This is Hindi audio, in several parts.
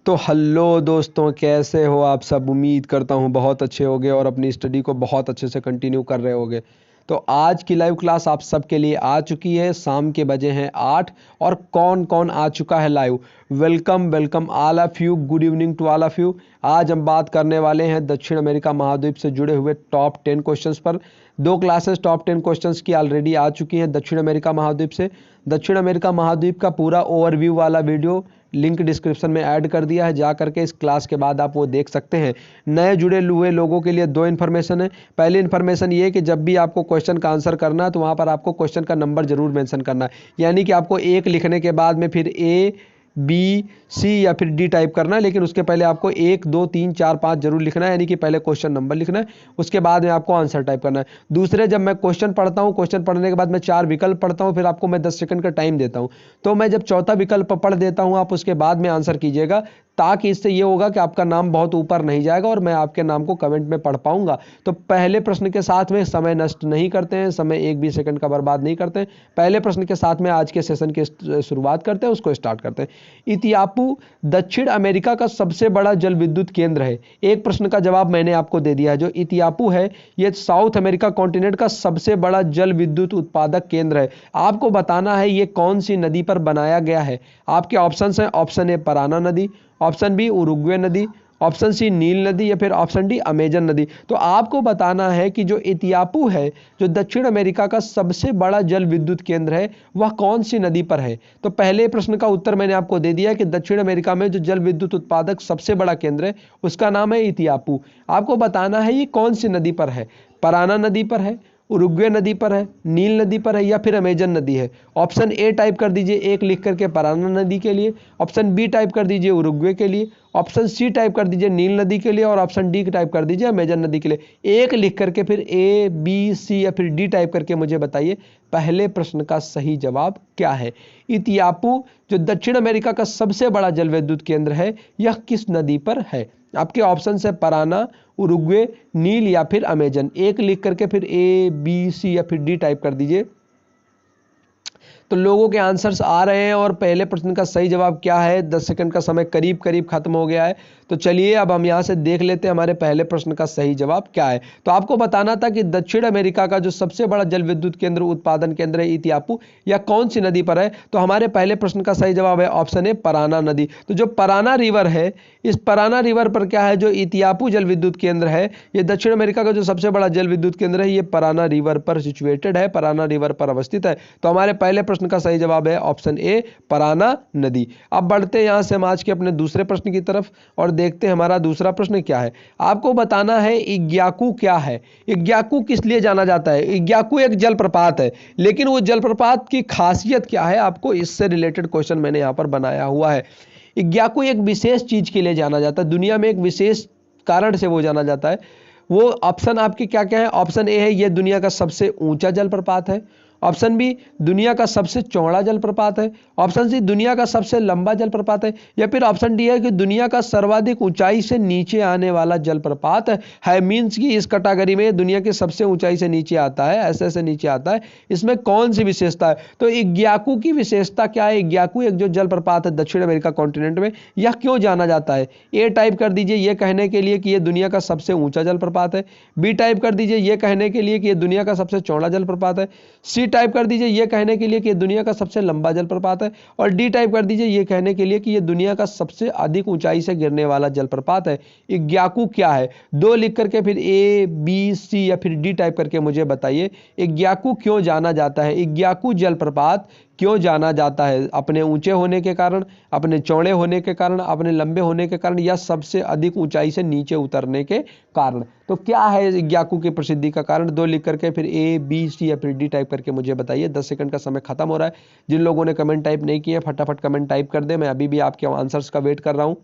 तो हेलो दोस्तों, कैसे हो आप सब। उम्मीद करता हूँ बहुत अच्छे होगे और अपनी स्टडी को बहुत अच्छे से कंटिन्यू कर रहे होगे। तो आज की लाइव क्लास आप सबके लिए आ चुकी है। शाम के बजे हैं 8 और कौन कौन आ चुका है live. Welcome welcome all of you, good evening to all of you. आज हम बात करने वाले हैं दक्षिण अमेरिका महाद्वीप से जुड़े हुए टॉप 10 क्वेश्चंस पर। दो क्लासेस टॉप 10 क्वेश्चंस की ऑलरेडी आ चुकी हैं दक्षिण अमेरिका महाद्वीप से। दक्षिण अमेरिका महाद्वीप का पूरा ओवरव्यू वाला वीडियो लिंक डिस्क्रिप्शन में ऐड कर दिया है, जा करके इस क्लास के बाद आप वो देख सकते हैं। नए जुड़े हुए लोगों के लिए दो इन्फॉर्मेशन है। पहली इन्फॉर्मेशन ये कि जब भी आपको क्वेश्चन का आंसर करना है तो वहाँ पर आपको क्वेश्चन का नंबर जरूर मेंशन करना है, यानी कि आपको एक लिखने के बाद में फिर ए बी सी या फिर डी टाइप करना है, लेकिन उसके पहले आपको 1 2 3 4 5 जरूर लिखना है, यानी कि पहले क्वेश्चन नंबर लिखना है, उसके बाद में आपको आंसर टाइप करना है। दूसरे, जब मैं क्वेश्चन पढ़ता हूँ, क्वेश्चन पढ़ने के बाद मैं 4 विकल्प पढ़ता हूँ, फिर आपको मैं 10 सेकंड का टाइम देता हूँ। तो मैं जब चौथा विकल्प पढ़ देता हूँ, आप उसके बाद में आंसर कीजिएगा, ताकि इससे ये होगा कि आपका नाम बहुत ऊपर नहीं जाएगा और मैं आपके नाम को कमेंट में पढ़ पाऊंगा। तो पहले प्रश्न के साथ में समय नष्ट नहीं करते हैं, समय एक भी सेकंड का बर्बाद नहीं करते हैं। पहले प्रश्न के साथ में आज के सेशन की शुरुआत करते हैं, उसको स्टार्ट करते हैं। इथियोपिया दक्षिण अमेरिका का सबसे बड़ा जल विद्युत केंद्र है। एक प्रश्न का जवाब मैंने आपको दे दिया है। जो इथियोपिया है ये साउथ अमेरिका कॉन्टिनेंट का सबसे बड़ा जल विद्युत उत्पादक केंद्र है। आपको बताना है ये कौन सी नदी पर बनाया गया है। आपके ऑप्शंस हैं, ऑप्शन ए पराना नदी, ऑप्शन बी उरुग्वे नदी, ऑप्शन सी नील नदी या फिर ऑप्शन डी अमेजन नदी। तो आपको बताना है कि जो इथियोपिया है, जो दक्षिण अमेरिका का सबसे बड़ा जल विद्युत केंद्र है, वह कौन सी नदी पर है। तो पहले प्रश्न का उत्तर मैंने आपको दे दिया कि दक्षिण अमेरिका में जो जल विद्युत उत्पादक सबसे बड़ा केंद्र है उसका नाम है इथियोपिया। आपको बताना है ये कौन सी नदी पर है। पराना नदी पर है, उरुग्वे नदी पर है, नील नदी पर है या फिर अमेजन नदी है। ऑप्शन ए टाइप कर दीजिए एक लिख करके पराना नदी के लिए, ऑप्शन बी टाइप कर दीजिए उरुग्वे के लिए, ऑप्शन सी टाइप कर दीजिए नील नदी के लिए और ऑप्शन डी टाइप कर दीजिए अमेजन नदी के लिए। एक लिख करके फिर ए बी सी या फिर डी टाइप करके मुझे बताइए पहले प्रश्न का सही जवाब क्या है। इथियोपिया जो दक्षिण अमेरिका का सबसे बड़ा जल विद्युत केंद्र है, यह किस नदी पर है। आपके ऑप्शन है पराना, उरुग्वे, नील या फिर अमेजन। एक लिख करके फिर ए बी सी या फिर डी टाइप कर दीजिए। तो लोगों के आंसर्स आ रहे हैं और पहले प्रश्न का सही जवाब क्या है। 10 सेकंड का समय करीब करीब खत्म हो गया है। तो चलिए अब हम यहाँ से देख लेते हैं हमारे पहले प्रश्न का सही जवाब क्या है। तो आपको बताना था कि दक्षिण अमेरिका का जो सबसे बड़ा जल विद्युत केंद्र उत्पादन केंद्र है इथियोपिया, या कौन सी नदी पर है। तो हमारे पहले प्रश्न का सही जवाब है ऑप्शन ए पराना नदी। तो जो पराना रिवर है, इस पराना रिवर पर क्या है, जो इथियोपिया जल विद्युत केंद्र है, ये दक्षिण अमेरिका का जो सबसे बड़ा जल विद्युत केंद्र है, ये पराना रिवर पर सिचुएटेड है, पराना रिवर पर अवस्थित है। तो हमारे पहले प्रश्न का सही जवाब है ऑप्शन ए पराना नदी। अब बढ़ते हैं यहां से हम आज के अपने दूसरे प्रश्न की तरफ और देखते हैं हमारा दूसरा प्रश्न क्या है। आपको बताना है इग्याकू क्या है। इग्याकू किस लिए जाना जाता है। इग्याकू एक जलप्रपात है, लेकिन वो जलप्रपात की खासियत क्या है, आपको इससे रिलेटेड क्वेश्चन मैंने यहां पर बनाया हुआ है। इग्याकू एक विशेष चीज के लिए जाना जाता है, दुनिया में एक विशेष कारण से वो जाना जाता है। वो ऑप्शन आपके क्या क्या है। ऑप्शन ए है ये दुनिया का सबसे ऊंचा जलप्रपात है, ऑप्शन बी दुनिया का सबसे चौड़ा जलप्रपात है, ऑप्शन सी दुनिया का सबसे लंबा जलप्रपात है, या फिर ऑप्शन डी है कि दुनिया का सर्वाधिक ऊंचाई से नीचे आने वाला जलप्रपात है। मींस की इस कैटेगरी में दुनिया के सबसे ऊंचाई से नीचे आता है, ऐसे ऐसे नीचे आता है। इसमें कौन सी विशेषता है। तो इग्याकू की विशेषता क्या है। इग्याकू एक जो जलप्रपात है दक्षिण अमेरिका कॉन्टिनेंट में, यह क्यों जाना जाता है। ए टाइप कर दीजिए ये कहने के लिए कि यह दुनिया का सबसे ऊंचा जलप्रपात है, बी टाइप कर दीजिए ये कहने के लिए कि यह दुनिया का सबसे चौड़ा जलप्रपात है, सी टाइप कर दीजिए ये कहने के लिए कि दुनिया का सबसे लंबा जलप्रपात है, और डी टाइप कर दीजिए ये कहने के लिए कि यह दुनिया का सबसे अधिक ऊंचाई से गिरने वाला जलप्रपात है। इग्याकू क्या है। दो लिख करके फिर ए बी सी या फिर डी टाइप करके मुझे बताइए इग्याकू क्यों जाना जाता है। इग्याकू जलप्रपात क्यों जाना जाता है। अपने ऊंचे होने के कारण, अपने चौड़े होने के कारण, अपने लंबे होने के कारण, या सबसे अधिक ऊंचाई से नीचे उतरने के कारण। तो क्या है इग्याकू की प्रसिद्धि का कारण। दो लिख करके फिर ए बी सी या फिर डी टाइप करके मुझे बताइए। 10 सेकंड का समय खत्म हो रहा है। जिन लोगों ने कमेंट टाइप नहीं किए फटाफट कमेंट टाइप कर दे, मैं अभी भी आपके आंसर्स का वेट कर रहा हूं।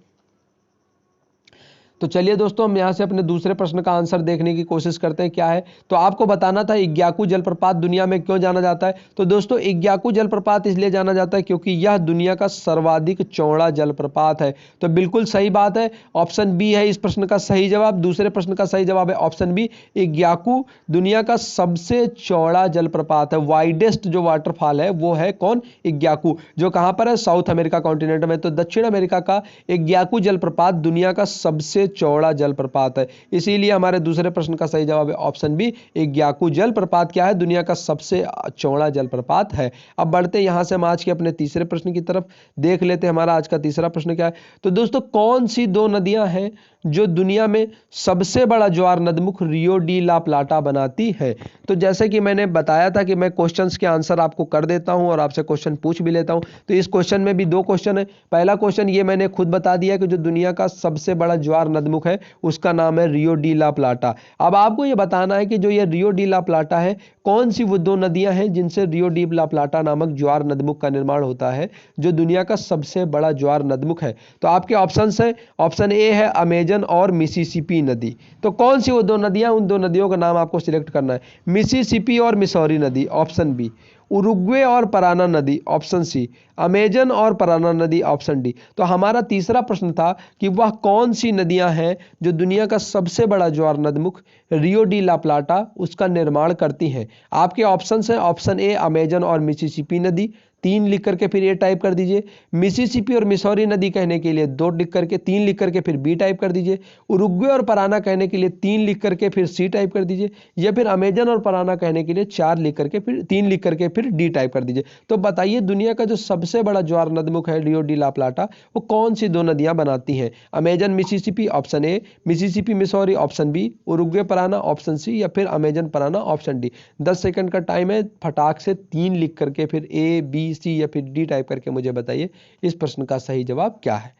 तो चलिए दोस्तों, हम यहाँ से अपने दूसरे प्रश्न का आंसर देखने की कोशिश करते हैं क्या है। तो आपको बताना था इग्याकू जलप्रपात दुनिया में क्यों जाना जाता है। तो दोस्तों, इग्याकू जलप्रपात इसलिए जाना जाता है क्योंकि यह दुनिया का सर्वाधिक चौड़ा जलप्रपात है। तो बिल्कुल सही बात है, ऑप्शन बी है इस प्रश्न का सही जवाब। दूसरे प्रश्न का सही जवाब है ऑप्शन बी, इग्याकू दुनिया का सबसे चौड़ा जलप्रपात है। वाइडेस्ट जो वाटरफॉल है वो है कौन, इग्याकू, जो कहाँ पर है, साउथ अमेरिका कॉन्टिनेंट में। तो दक्षिण अमेरिका का इग्याकू जलप्रपात दुनिया का सबसे चौड़ा जलप्रपात है। इसीलिए हमारे दूसरे प्रश्न का सही जवाब है ऑप्शन बी, इग्याकू जलप्रपात क्या है, दुनिया का सबसे चौड़ा जलप्रपात है। अब बढ़ते यहां से हम आज के अपने तीसरे प्रश्न की तरफ, देख लेते हैं हमारा आज का तीसरा प्रश्न क्या है। तो दोस्तों, कौन सी दो नदियां हैं जो दुनिया में सबसे बड़ा ज्वार नदमुख रियो डी ला प्लाटा बनाती है। तो जैसे कि मैंने बताया था कि मैं क्वेश्चंस के आंसर आपको कर देता हूं और आपसे क्वेश्चन पूछ भी लेता हूं। तो इस क्वेश्चन में भी दो क्वेश्चन है। पहला क्वेश्चन ये मैंने खुद बता दिया कि जो दुनिया का सबसे बड़ा ज्वार नदमुख है उसका नाम है रियो डी ला प्लाटा। अब आपको ये बताना है कि जो ये रियो डी ला प्लाटा है, कौन सी वो दो नदियां हैं जिनसे रियो डी ला प्लाटा नामक ज्वार नदमुख का निर्माण होता है, जो दुनिया का सबसे बड़ा ज्वार नदमुख है। तो आपके ऑप्शन है, ऑप्शन ए है अमेजन और मिसिसिपी नदी। तो कौन सी वो दो नदियां, उन दो नदियों का नाम आपको सिलेक्ट करना है। मिसिसिपी और मिसौरी नदी, ऑप्शन बी। उरुग्वे और पराना नदी, ऑप्शन सी। अमेजन और पराना नदी, ऑप्शन डी। तो हमारा तीसरा प्रश्न था कि वह कौन सी नदियां हैं जो दुनिया का सबसे बड़ा ज्वार नदमुख रियो डी ला प्लाटा उसका निर्माण करती हैं। आपके ऑप्शन हैं, ऑप्शन ए अमेजन और मिसिसिपी नदी, 3 लिख करके फिर ए टाइप कर दीजिए। मिसिसिपी और मिसौरी नदी कहने के लिए 2 लिख करके 3 लिख करके फिर बी टाइप कर दीजिए। उरुग्वे और पराना कहने के लिए 3 लिख करके फिर सी टाइप कर दीजिए, या फिर अमेजन और पराना कहने के लिए 4 लिख करके फिर 3 लिख करके फिर डी टाइप कर दीजिए। तो बताइए, दुनिया का जो सबसे बड़ा ज्वार नदमुख है रियो डी ला प्लाटा, वो कौन सी दो नदियां बनाती हैं। Amazon Mississippi, option A. Mississippi Missouri, option B. Uruguay Parana, option C. या फिर Amazon Parana, option D. 10 second का टाइम है, फटाक से 3 लिख करके फिर ए बी सी या फिर डी टाइप करके मुझे बताइए इस प्रश्न का सही जवाब क्या है।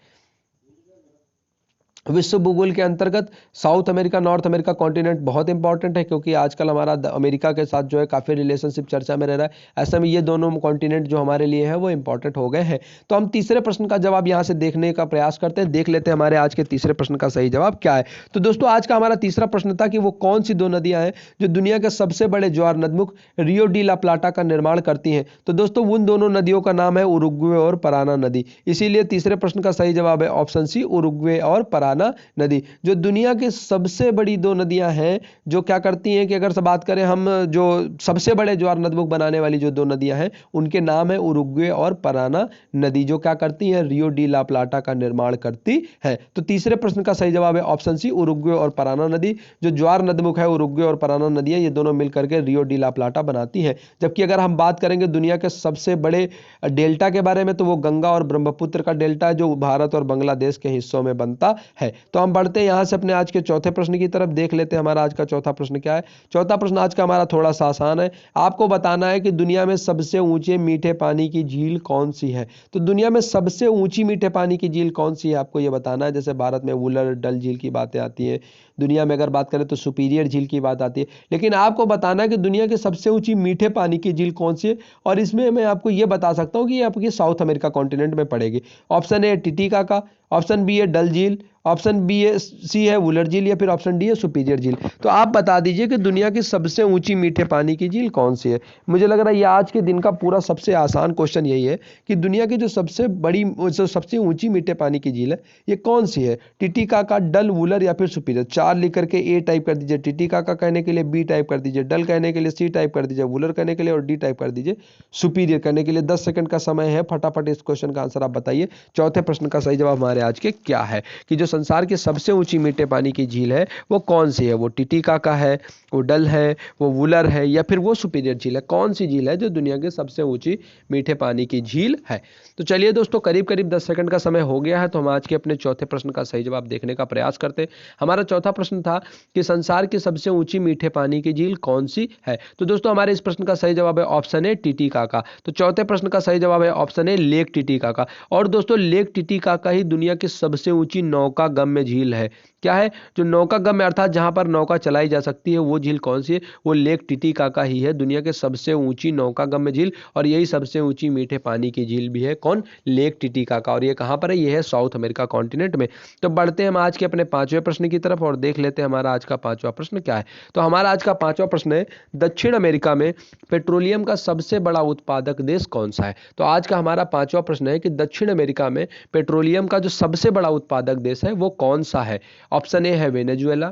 विश्व भूगोल के अंतर्गत south America, north America continent बहुत इंपॉर्टेंट है, क्योंकि आजकल हमारा अमेरिका के साथ जो है काफ़ी रिलेशनशिप चर्चा में रह रहा है। ऐसे में ये दोनों कॉन्टिनेंट जो हमारे लिए है वो इंपॉर्टेंट हो गए हैं। तो हम तीसरे प्रश्न का जवाब यहाँ से देखने का प्रयास करते हैं, देख लेते हैं हमारे आज के तीसरे प्रश्न का सही जवाब क्या है। तो दोस्तों, आज का हमारा तीसरा प्रश्न था कि वो कौन सी दो नदियां हैं जो दुनिया के सबसे बड़े ज्वार नदमुख रियो डी ला प्लाटा का निर्माण करती हैं। तो दोस्तों, उन दोनों नदियों का नाम है उरुग्वे और पराना नदी। इसीलिए तीसरे प्रश्न का सही जवाब है ऑप्शन सी, उरुग्वे और पराना नदी। जो दुनिया की सबसे बड़ी दो नदियां हैं जो क्या करती हैं कि अगर से बात करें हम, जो सबसे बड़े ज्वार नदमुख बनाने वाली जो दो नदियां हैं उनके नाम है उरुग्वे और पराना नदी, जो क्या करती हैं, रियो डी ला प्लाटा का निर्माण करती है। तो तीसरे प्रश्न का सही जवाब है ऑप्शन सी, उरुग्वे और पराना नदी। जो ज्वार नदमुख है उरुग्वे और पराना नदियां, ये दोनों मिलकर के रियो डी ला प्लाटा बनाती हैं। जबकि अगर हम बात करेंगे दुनिया के सबसे बड़े डेल्टा के बारे में, तो वो गंगा और ब्रह्मपुत्र का डेल्टा है, जो भारत और बांग्लादेश के हिस्सों में बनता है। तो हम बढ़ते हैं यहां से अपने आज के चौथे प्रश्न की तरफ, देख लेते हैं हमारा आज का चौथा प्रश्न क्या है। चौथा प्रश्न आज का हमारा थोड़ा सा आसान है। आपको बताना है कि दुनिया में सबसे ऊंचे मीठे पानी की झील कौन सी है। तो दुनिया में सबसे ऊंची मीठे पानी की झील कौन सी है, आपको यह बताना है। जैसे भारत में वुलर, डल झील की बातें आती है, दुनिया में अगर बात करें तो सुपीरियर झील की बात आती है, लेकिन आपको बताना है कि दुनिया की सबसे ऊंची मीठे पानी की झील कौन सी है। और इसमें मैं आपको यह बता सकता हूं कि ये आपकी साउथ अमेरिका कॉन्टिनेंट में पड़ेगी। Option A Titicaca, option B है डल झील, ऑप्शन बी है सी है वुलर झील, या फिर ऑप्शन डी है सुपीरियर झील। तो आप बता दीजिए कि दुनिया की सबसे ऊंची मीठे पानी की झील कौन सी है। मुझे लग रहा है ये आज के दिन का पूरा सबसे आसान क्वेश्चन यही है कि दुनिया की जो सबसे बड़ी, जो सबसे ऊंची मीठे पानी की झील है ये कौन सी है। टिटिकाका, डल, वुलर या फिर सुपीरियर। 4 लिख करके ए टाइप कर दीजिए, टिटिकाका कहने के लिए बी टाइप कर दीजिए, डल कहने के लिए सी टाइप कर दीजिए, वुलर कहने के लिए और डी टाइप कर दीजिए, सुपीरियर करने के लिए 10 सेकंड का समय है। फटाफट इस क्वेश्चन का आंसर आप बताइए। चौथे प्रश्न का सही जवाब हमारे आज के क्या है कि जो संसार की सबसे ऊंची मीठे पानी की झील है वो कौन सी है। वो टिटिकाका है, वो डल है, वो वुलर है, या फिर वो सुपीरियर झील है। कौन सी झील है जो दुनिया की सबसे ऊंची मीठे पानी की झील है। तो चलिए दोस्तों, करीब करीब 10 सेकंड का समय हो गया है, तो हम आज के अपने चौथे प्रश्न का सही जवाब देखने का प्रयास करते हैं। हमारा चौथा प्रश्न था कि संसार की सबसे ऊंची मीठे पानी की झील कौन सी है। तो दोस्तों, हमारे इस प्रश्न का सही जवाब है ऑप्शन ए, टिटिकाका। तो चौथे प्रश्न का सही जवाब है ऑप्शन ए, लेक टिटिकाका। और दोस्तों, लेक टिटिकाका ही दुनिया दुनिया की सबसे ऊंची नौकागम्य झील है? क्या है? जो नौकागम्य अर्थात जहां पर नौका चलाई जा सकती है, वो झील कौन सी है? वो लेक टिटिकाका ही है, दुनिया के सबसे ऊंची नौकागम्य झील, और यही सबसे ऊंची मीठे पानी की झील भी है। कौन? Lake Titicaca. और ये कहां पर है? ये है साउथ अमेरिका कॉन्टिनेंट में। तो बढ़ते हैं हम आज के अपने पांचवें प्रश्न की तरफ और देख लेते हैं हमारा आज का पांचवा प्रश्न क्या है। तो हमारा आज का पांचवा प्रश्न है, दक्षिण अमेरिका में पेट्रोलियम का सबसे बड़ा उत्पादक देश कौन सा है? तो आज का हमारा पांचवा प्रश्न है कि दक्षिण अमेरिका में पेट्रोलियम का जो सबसे बड़ा उत्पादक देश है वो कौन सा है? ऑप्शन ए है वेनेजुएला,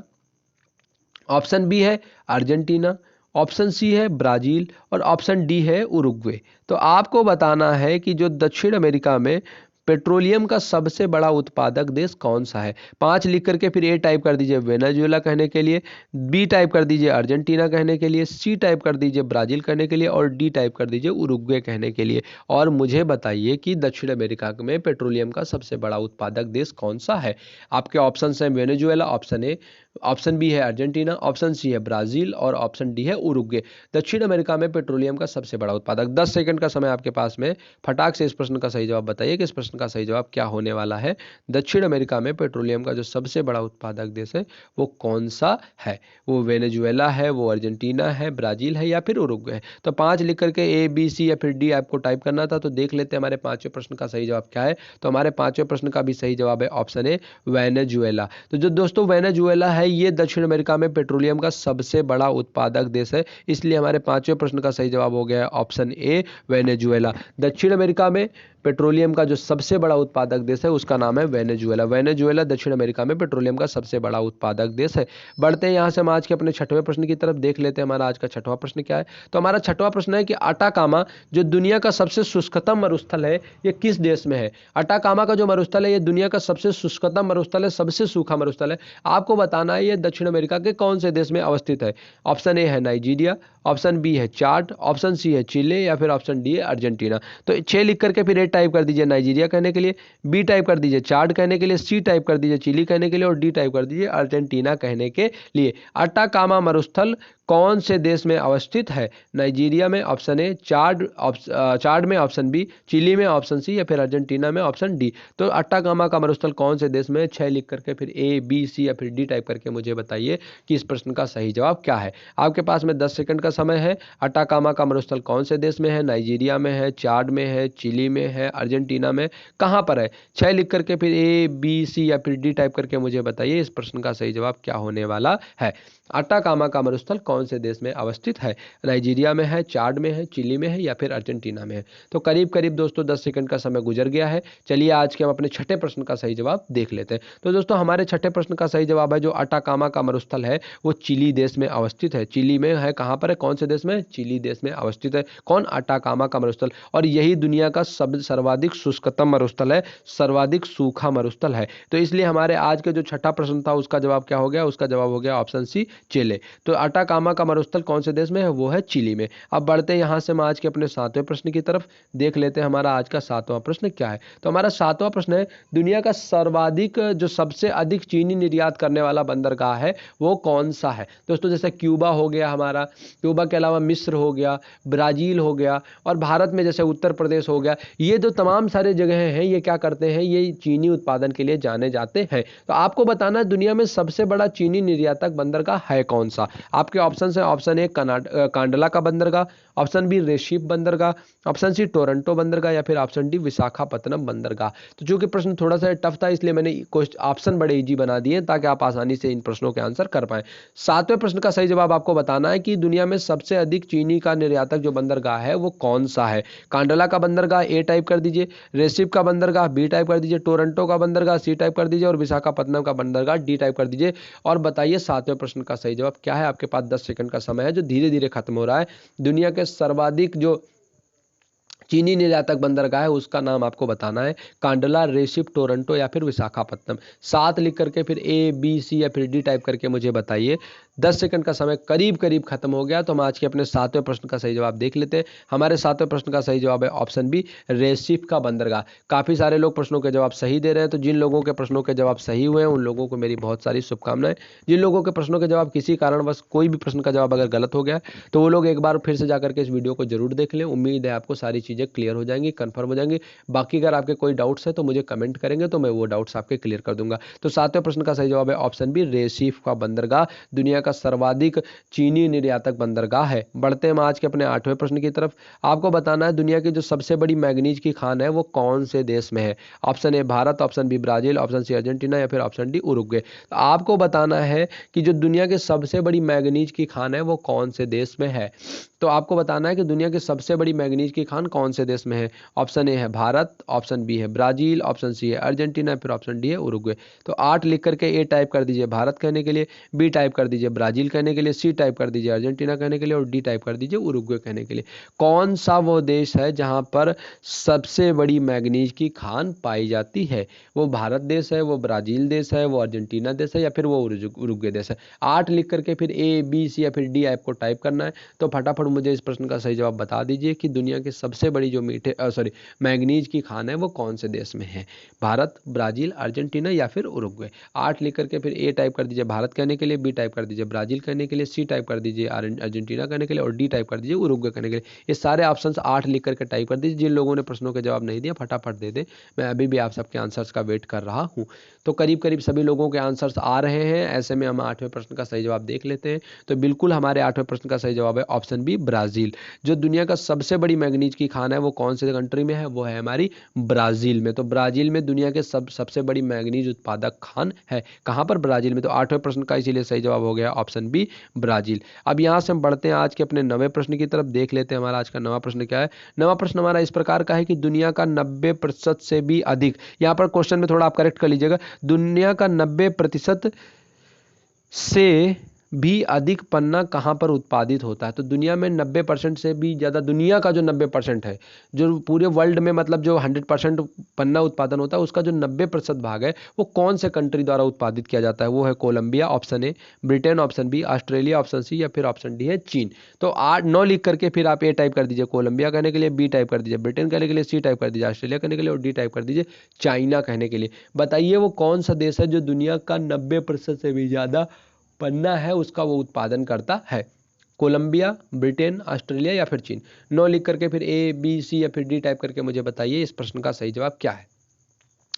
ऑप्शन बी है अर्जेंटीना, ऑप्शन सी है ब्राजील और ऑप्शन डी है उरुग्वे। तो आपको बताना है कि जो दक्षिण अमेरिका में पेट्रोलियम का सबसे बड़ा उत्पादक देश कौन सा है। 5 लिख करके फिर ए टाइप कर दीजिए वेनेजुएला कहने के लिए, बी टाइप कर दीजिए अर्जेंटीना कहने के लिए, सी टाइप कर दीजिए ब्राजील कहने के लिए और डी टाइप कर दीजिए उरुग्वे कहने के लिए। और मुझे बताइए कि दक्षिण अमेरिका में पेट्रोलियम का सबसे बड़ा उत्पादक देश कौन सा है। आपके ऑप्शन हैं Venezuela, option A, option B है अर्जेंटीना, ऑप्शन सी है ब्राजील और ऑप्शन डी है उरुग्वे। दक्षिण अमेरिका में पेट्रोलियम का सबसे बड़ा उत्पादक। 10 सेकंड का समय आपके पास में, फटाक से इस प्रश्न का सही जवाब बताइए कि इस प्रश्न का सही जवाब क्या होने वाला है। दक्षिण अमेरिका में पेट्रोलियम का जो सबसे बड़ा उत्पादक देश है वो कौन सा है? वो वेनेजुएला है, वो अर्जेंटीना है, ब्राजील है या फिर उरुग्वे है? तो 5 लिख करके ए बी सी या फिर डी आपको टाइप करना था। तो देख लेते हैं हमारे पांचवें प्रश्न का सही जवाब क्या है। तो हमारे पांचवें प्रश्न का भी सही जवाब है ऑप्शन ए वेनेजुएला। तो जो दोस्तों वेनेजुएला है ये दक्षिण अमेरिका में पेट्रोलियम का सबसे बड़ा उत्पादक देश है, इसलिए हमारे पांचवें प्रश्न का सही जवाब हो गया है ऑप्शन ए वेनेजुएला। दक्षिण अमेरिका में पेट्रोलियम का जो सबसे बड़ा उत्पादक देश है उसका नाम है वेनेजुएला। वेनेजुएला दक्षिण अमेरिका में पेट्रोलियम का सबसे बड़ा उत्पादक देश है। बढ़ते हैं यहाँ से हम आज के अपने छठवें प्रश्न की तरफ, देख लेते हैं हमारा आज का छठवां प्रश्न क्या है। तो हमारा छठवां प्रश्न है कि अटाकामा जो दुनिया का सबसे शुष्कतम मरुस्थल है ये किस देश में है? अटाकामा का जो मरुस्थल है ये दुनिया का सबसे शुष्कतम मरुस्थल है, सबसे सूखा मरुस्थल है। आपको बताना है ये दक्षिण अमेरिका के कौन से देश में अवस्थित है। ऑप्शन ए है नाइजीरिया, ऑप्शन बी है चाड, ऑप्शन सी है चिले या फिर ऑप्शन डी है अर्जेंटीना। तो 6 लिख करके फिर ए टाइप कर दीजिए नाइजीरिया कहने के लिए, बी टाइप कर दीजिए चाड कहने के लिए, सी टाइप कर दीजिए चिली कहने के लिए और डी टाइप कर दीजिए अर्जेंटीना कहने के लिए। अटाकामा मरुस्थल कौन से देश में अवस्थित है? नाइजीरिया में ऑप्शन ए, चाड में ऑप्शन बी, चिली में ऑप्शन सी या फिर अर्जेंटीना में ऑप्शन डी। तो अटाकामा का मरुस्थल कौन से देश में? 6 लिख करके फिर ए बी सी या फिर डी टाइप करके मुझे बताइए कि इस प्रश्न का सही जवाब क्या है। आपके पास में 10 सेकंड का समय है। अटाकामा का मरुस्थल कौन से देश में है? नाइजीरिया में है, चाड में है, चिली में है, अर्जेंटीना में, कहां पर है? 6 लिख करके फिर ए बी सी या फिर डी टाइप करके मुझे बताइए इस प्रश्न का सही जवाब क्या होने वाला है। अटाकामा का मरुस्थल कौन से देश में अवस्थित है? नाइजीरिया में है, चाड में है, चिली में है या फिर अर्जेंटीना में है? तो करीब करीब दोस्तों 10 सेकंड का समय गुजर गया है। चलिए आज के हम अपने छठे प्रश्न का सही जवाब देख लेते हैं। तो दोस्तों हमारे छठे प्रश्न का सही जवाब है जो अटाकामा का मरुस्थल है वो चिली देश में अवस्थित है। चिली में है, कहां पर है? कौन से देश में? चिली देश में अवस्थित है। कौन? अटाकामा का मरुस्थल। और यही दुनिया का सर्वाधिक शुष्कतम मरुस्थल है, सर्वाधिक सूखा मरुस्थल है। तो इसलिए हमारे आज के जो छठा प्रश्न था उसका जवाब क्या हो गया? उसका जवाब हो गया ऑप्शन सी चिले। तो अटाकामा का मरुस्थल कौन से देश में है? वो है चिली में। अब बढ़ते हैं यहां से हम आज के अपने सातवें प्रश्न की तरफ, देख लेते हैं हमारा आज का सातवां प्रश्न क्या है। तो हमारा सातवां प्रश्न है दुनिया का सर्वाधिक जो सबसे अधिक चीनी निर्यात करने वाला बंदरगाह है वो कौन सा है? दोस्तों जैसे क्यूबा हो गया हमारा, क्यूबा के अलावा मिस्र हो गया, ब्राजील हो गया और भारत में जैसे उत्तर प्रदेश हो गया, ये जो तमाम सारे जगह हैं ये क्या करते हैं? ये चीनी उत्पादन के लिए जाने जाते हैं। तो आपको बताना है दुनिया में सबसे बड़ा चीनी निर्यातक बंदरगाह है कौन सा? आपके ऑप्शन है ऑप्शन ए कांडला का बंदरगाह, ऑप्शन बी रेसिफ बंदरगाह, ऑप्शन सी टोरंटो बंदरगाह या फिर ऑप्शन डी विशाखापत्तनम बंदरगाह। तो चूंकि प्रश्न थोड़ा सा टफ था इसलिए मैंने ऑप्शन बड़े इजी बना दिए ताकि आप आसानी से इन प्रश्नों के आंसर कर पाए। सातवें प्रश्न का सही जवाब आपको बताना है कि दुनिया में सबसे अधिक चीनी का निर्यातक जो बंदरगाह है वो कौन सा है? कांडला का बंदरगाह ए टाइप कर दीजिए, रेसिफ का बंदरगाह बी टाइप कर दीजिए, टोरंटो का बंदरगाह सी टाइप कर दीजिए और विशाखापत्तनम का बंदरगाह डी टाइप कर दीजिए। और बताइए सातवें प्रश्न का सही जवाब क्या है। आपके पास 10 सेकंड का समय है जो धीरे धीरे खत्म हो रहा है। दुनिया के सर्वाधिक जो चीनी निर्यातक बंदरगाह है उसका नाम आपको बताना है, कांडला, रेसिफ, टोरंटो या फिर विशाखापत्तनम। 7 लिख करके फिर ए बी सी या फिर डी टाइप करके मुझे बताइए। 10 सेकंड का समय करीब करीब खत्म हो गया। तो हम आज के अपने सातवें प्रश्न का सही जवाब देख लेते हैं। हमारे सातवें प्रश्न का सही जवाब है ऑप्शन बी रेसिफ का बंदरगाह। काफी सारे लोग प्रश्नों के जवाब सही दे रहे हैं, तो जिन लोगों के प्रश्नों के जवाब सही हुए हैं उन लोगों को मेरी बहुत सारी शुभकामनाएं। जिन लोगों के प्रश्नों के जवाब किसी कारणवश कोई भी प्रश्न का जवाब अगर गलत हो गया तो वो लोग एक बार फिर से जाकर के इस वीडियो को जरूर देख लें। उम्मीद है आपको सारी चीजें चीज़ें क्लियर हो जाएंगी, कन्फर्म हो जाएंगी। बाकी अगर आपके कोई डाउट्स है तो मुझे कमेंट करेंगे तो मैं वो डाउट्स आपके क्लियर कर दूंगा। तो 7वें प्रश्न का सही जवाब है ऑप्शन बी, रेसिफ का बंदरगाह दुनिया का सर्वाधिक चीनी निर्यातक बंदरगाह है। बढ़ते हैं हम आज के अपने 8वें प्रश्न की तरफ। आपको बताना है दुनिया की जो सबसे बड़ी मैग्नीज की खान है वो कौन से देश में है। Option A Bharat, option B Brazil, option C Argentina या फिर ऑप्शन डी उरुग्वे। तो आपको बताना है कि जो दुनिया की सबसे बड़ी मैग्नीज की खान है वो कौन से देश में है। तो आपको बताना है कि दुनिया की सबसे बड़ी मैग्नीज की खान कौन से देश में है। ऑप्शन ए है भारत, ऑप्शन बी है ब्राजील, ऑप्शन सी है अर्जेंटीना, फिर ऑप्शन डी है उरुग्वे। तो 8 लिख करके ए टाइप कर दीजिए भारत कहने के लिए, बी टाइप कर दीजिए ब्राजील कहने के लिए, सी टाइप कर दीजिए अर्जेंटीना कहने के लिए और डी टाइप कर दीजिए उरुग्वे कहने के लिए। कौन सा वो देश है जहां पर सबसे बड़ी मैग्नीज की खान पाई जाती है। वो भारत देश है, वो ब्राजील देश है, वो अर्जेंटीना देश है या फिर वो उरुग्वे देश है। 8 लिख करके फिर ए बी सी या फिर डी आपको टाइप करना है। तो फटाफट मुझे इस प्रश्न का सही जवाब बता दीजिए कि दुनिया की सबसे बड़ी जो मैग्नीज की खान है वो कौन से देश में है। भारत, ब्राजील, अर्जेंटीना या फिर उरुग्वे। 8 लिख करके फिर ए टाइप कर दीजिए भारत कहने के लिए, बी टाइप कर दीजिए ब्राजील कहने के लिए, सी टाइप कर दीजिए अर्जेंटीना कहने के लिए और डी टाइप कर दीजिए उरुग्वे कहने के लिए। ये सारे ऑप्शन 8 लिख करके टाइप कर दीजिए। जिन लोगों ने प्रश्नों के जवाब नहीं दिया फटाफट दे दें, मैं अभी भी आप सबके आंसर्स का वेट कर रहा हूँ। तो करीब करीब सभी लोगों के आंसर्स आ रहे हैं। ऐसे में हम 8वें प्रश्न का सही जवाब देख लेते हैं। तो बिल्कुल हमारे 8वें प्रश्न का सही जवाब है ऑप्शन बी ब्राजील। जो दुनिया का सबसे बड़ी मैग्नीज की खान है वो कौन से कंट्री में है, वो है हमारी ब्राजील में। तो ब्राजील में दुनिया के सबसे बड़ी मैग्नीज उत्पादक खान है। कहाँ पर, ब्राजील में। तो 8वें प्रश्न का इसीलिए सही जवाब हो गया ऑप्शन बी ब्राजील। अब यहाँ से हम बढ़ते हैं आज के अपने 9वें प्रश्न की तरफ। देख लेते हैं हमारा आज का 9वां प्रश्न क्या है। 9वां प्रश्न हमारा इस प्रकार का है कि दुनिया का 90% से भी अधिक, यहाँ पर क्वेश्चन में थोड़ा आप करेक्ट कर लीजिएगा, दुनिया का 90% से भी अधिक पन्ना कहाँ पर उत्पादित होता है। तो दुनिया में 90% से भी ज़्यादा, दुनिया का जो 90% है, जो पूरे वर्ल्ड में मतलब जो 100% पन्ना उत्पादन होता है उसका जो 90% भाग है वो कौन से कंट्री द्वारा उत्पादित किया जाता है। वो है Colombia, option A, Britain, option B, Australia, option C या फिर ऑप्शन डी है चीन। तो 8-9 लिख करके फिर आप ए टाइप कर दीजिए कोलंबिया कहने के लिए, बी टाइप कर दीजिए ब्रिटेन कहने के लिए, सी टाइप कर दीजिए ऑस्ट्रेलिया कहने के लिए और डी टाइप कर दीजिए चाइना कहने के लिए। बताइए वो कौन सा देश है जो दुनिया का 90% से भी ज़्यादा पन्ना है उसका वो उत्पादन करता है। कोलंबिया, ब्रिटेन, ऑस्ट्रेलिया या फिर चीन। 9 लिख करके फिर ए बी सी या फिर डी टाइप करके मुझे बताइए इस प्रश्न का सही जवाब क्या है।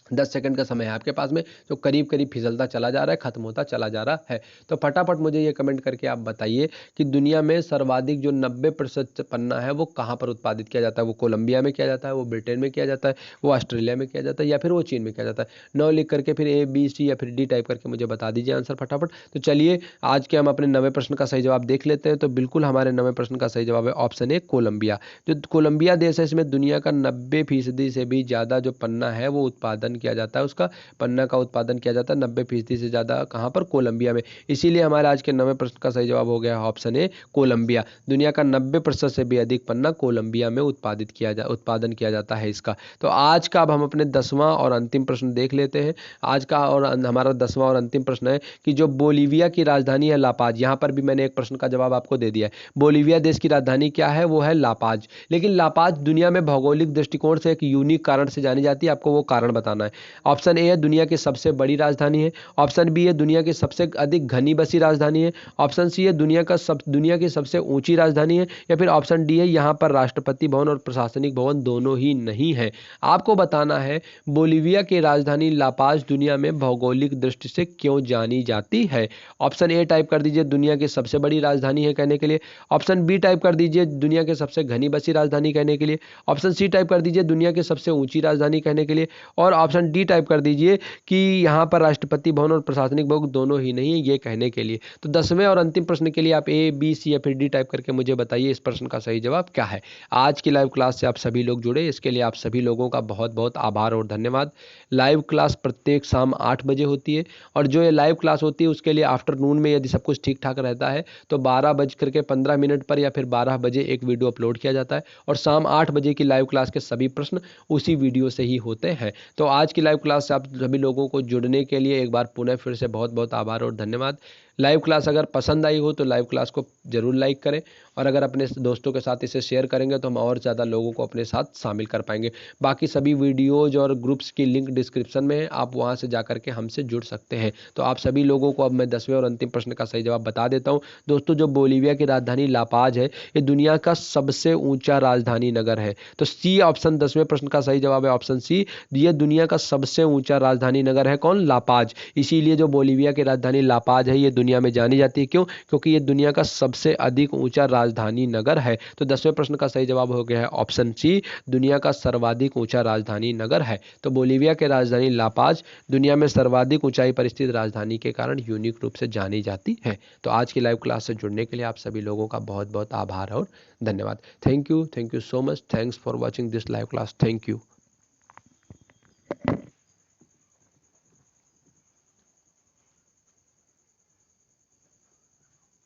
10 सेकंड का समय है आपके पास में, जो करीब करीब फिसलता चला जा रहा है, खत्म होता चला जा रहा है। तो फटाफट मुझे ये कमेंट करके आप बताइए कि दुनिया में सर्वाधिक जो 90% पन्ना है वो कहाँ पर उत्पादित किया जाता है। वो कोलंबिया में किया जाता है, वो ब्रिटेन में किया जाता है, वो ऑस्ट्रेलिया में किया जाता है या फिर वो चीन में किया जाता है। 9 लिख करके फिर ए बी सी या फिर डी टाइप करके मुझे बता दीजिए आंसर फटाफट। तो चलिए आज के हम अपने 9वें प्रश्न का सही जवाब देख लेते हैं। तो बिल्कुल हमारे 9वें प्रश्न का सही जवाब है ऑप्शन ए कोलंबिया। जो कोलंबिया देश है इसमें दुनिया का 90% से भी ज़्यादा जो पन्ना है वो उत्पादन किया जाता है, उसका पन्ना का उत्पादन किया जाता है 90% से ज़्यादा। कहाँ पर, कोलंबिया में। इसीलिए हमारे आज के 9वें प्रश्न का सही जवाब हो गया ऑप्शन ए कोलंबिया। दुनिया का 90% से भी अधिक पन्ना कोलंबिया में उत्पादन किया जाता है इसका। तो आज का अब हम अपने 10वां और अंतिम प्रश्न देख लेते हैं। आज का और हमारा 10वां और अंतिम प्रश्न है कि जो बोलीविया की राजधानी है लापाज, यहाँ पर भी मैंने एक प्रश्न का जवाब आपको दे दिया है। बोलीविया देश की राजधानी क्या है, वो है लापाज। लेकिन लापाज दुनिया में भौगोलिक दृष्टिकोण से एक यूनिक कारण से जानी जाती है, आपको वो कारण बताना है। ऑप्शन ए है दुनिया की सबसे बड़ी राजधानी है, ऑप्शन बी है दुनिया की सबसे अधिक घनी बसी राजधानी है, ऑप्शन सी है दुनिया की सबसे ऊंची राजधानी है या फिर ऑप्शन डी है यहाँ पर राष्ट्रपति भवन और प्रशासनिक भवन दोनों ही नहीं है। आपको बताना है बोलीविया की राजधानी लापाज दुनिया में भौगोलिक दृष्टि से क्यों जानी जाती है। ऑप्शन ए टाइप कर दीजिए दुनिया की सबसे बड़ी राजधानी है कहने के लिए, ऑप्शन बी टाइप कर दीजिए दुनिया के सबसे घनी बसी राजधानी कहने के लिए, ऑप्शन सी टाइप कर दीजिए दुनिया की सबसे ऊंची राजधानी कहने के लिए और ऑप्शन डी टाइप कर दीजिए कि यहाँ पर राष्ट्रपति भवन और प्रशासनिक भवन दोनों ही नहीं है ये कहने के लिए। तो 10वें और अंतिम प्रश्न के लिए आप ए बी सी या फिर डी टाइप करके मुझे बताइए इस प्रश्न का सही जवाब क्या है। आज की लाइव क्लास से आप सभी लोग जुड़े, इसके लिए आप सभी लोगों का बहुत बहुत आभार और धन्यवाद। लाइव क्लास प्रत्येक शाम 8 बजे होती है और जो ये लाइव क्लास होती है उसके लिए आफ्टरनून में यदि सब कुछ ठीक ठाक रहता है तो 12:15 पर या फिर 12 बजे एक वीडियो अपलोड किया जाता है और शाम 8 बजे की लाइव क्लास के सभी प्रश्न उसी वीडियो से ही होते हैं। तो आज की लाइव क्लास से आप सभी लोगों को जुड़ने के लिए एक बार पुनः फिर से बहुत बहुत आभार और धन्यवाद। लाइव क्लास अगर पसंद आई हो तो लाइव क्लास को जरूर लाइक करें, और अगर अपने दोस्तों के साथ इसे शेयर करेंगे तो हम और ज़्यादा लोगों को अपने साथ शामिल कर पाएंगे। बाकी सभी वीडियोज और ग्रुप्स की लिंक डिस्क्रिप्शन में है, आप वहाँ से जा करके हमसे जुड़ सकते हैं। तो आप सभी लोगों को अब मैं 10वें और अंतिम प्रश्न का सही जवाब बता देता हूँ। दोस्तों, जो बोलीविया की राजधानी लापाज है, ये दुनिया का सबसे ऊंचा राजधानी नगर है। तो सी ऑप्शन 10वें प्रश्न का सही जवाब है, ऑप्शन सी। ये दुनिया का सबसे ऊंचा राजधानी नगर है कौन? लापाज। इसीलिए जो बोलीविया की राजधानी लापाज है ये दुनिया में जानी जाती है। क्यों? क्योंकि ये दुनिया का सबसे अधिक ऊंचा राजधानी नगर है। तो 10वें प्रश्न का सही जवाब हो गया है ऑप्शन सी, दुनिया का सर्वाधिक ऊंचा राजधानी नगर है। तो बोलीविया की राजधानी लापाज दुनिया में सर्वाधिक ऊंचाई पर स्थित राजधानी के कारण यूनिक रूप से जानी जाती है। तो आज की लाइव क्लास से जुड़ने के लिए आप सभी लोगों का बहुत बहुत आभार और धन्यवाद। Thank you so much. Thanks for watching this live class. Thank you.